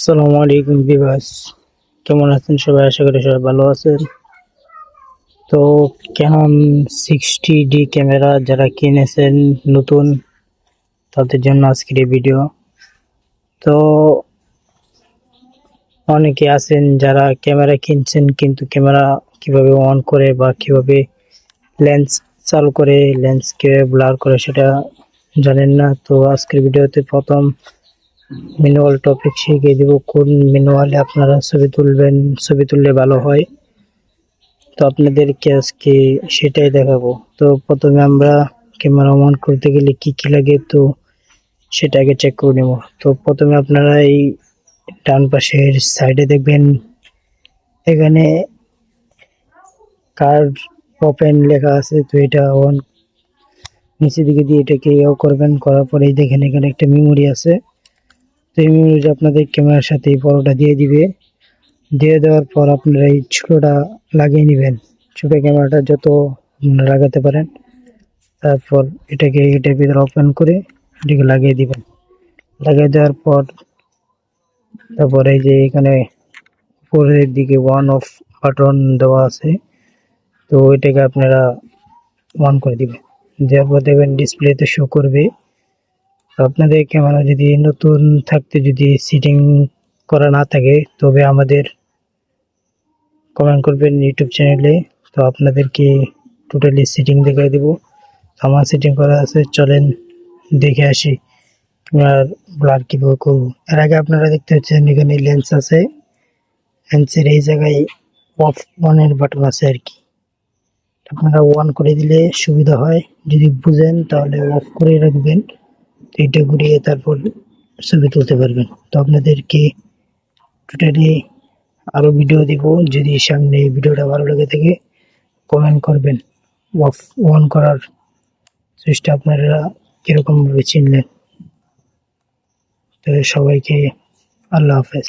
আসসালামু আলাইকুম ভিউয়ার্স, কেমন আছেন সবাই? আশা করি সবাই ভালো আছেন। তো ক্যানন 60D ক্যামেরা যারা কিনেছেন নতুন, তাদের জন্য আজকের এই ভিডিও। তো অনেকে আছেন যারা ক্যামেরা কিনছেন কিন্তু ক্যামেরা কিভাবে অন করে বা কিভাবে লেন্স চালু করে, লেন্স কিভাবে ব্লার করে সেটা জানেন না। তো আজকের ভিডিওতে প্রথম ম্যানুয়াল টপিক শিখিয়ে দিব, কোন ম্যানুয়ালে আপনারা ছবি তুললে ভালো হয়। তো আপনাদেরকে আজকে সেটাই দেখাবো। তো প্রথমে আমরা ক্যামেরা অন করতে গেলে কি কি লাগে, তো সেটাকে চেক করে নেব। তো প্রথমে আপনারা এই ডান পাশের সাইডে দেখবেন এখানে কার্ড ওপেন লেখা আছে। তো এটা অন নিচের দিকে দিয়ে এটাকে করবেন, করার পরে দেখেন এখানে একটা মেমোরি আছে। তো এই মেমোরি আপনাদের ক্যামেরার সাথে পুরোটা দিয়ে দিবে। দিয়ে দেওয়ার পর আপনারা এই ছোটোটা লাগিয়ে নেবেন, ছোটো ক্যামেরাটা যত লাগাতে পারেন। তারপর এটাকে এটার ভিতরে ওপেন করে এটাকে লাগিয়ে দিবেন। লাগিয়ে দেওয়ার পর তারপরে এই যে এখানে উপরের দিকে অন অফ বাটন দেওয়া আছে, তো এটাকে আপনারা অন করে দিবেন। দেওয়ার পর দেখবেন ডিসপ্লেতে শো করবে। আপনাদের ক্যামেরা যদি নতুন থাকতে যদি সিটিং করা না থাকে তবে আমাদের কমেন্ট করবেন ইউটিউব চ্যানেলে। তো আপনাদেরকে টোটালি সেটিং দেখিয়ে দেবো। আমার সেটিং করা আছে, চলেন দেখে আসি আর ব্লার কীভাবে করবো। এর আগে আপনারা দেখতে পাচ্ছেন এখানে লেন্স আছে, লেন্সের এই জায়গায় অফ অনের বাটন আছে আর কি। আপনারা অন করে দিলে সুবিধা হয়, যদি বুঝেন তাহলে অফ করে রাখবেন। তো এটা ঘুরিয়ে তারপর ছবি তুলতে পারবেন। তো আপনাদেরকে টোটালি আরও ভিডিও দিব, যদি সামনে এই ভিডিওটা ভালো লেগে থাকে কমেন্ট করবেন। অফ অন করার সুইচটা আপনারা কীরকমভাবে চিনলেন। তো সবাইকে আল্লাহ হাফেজ।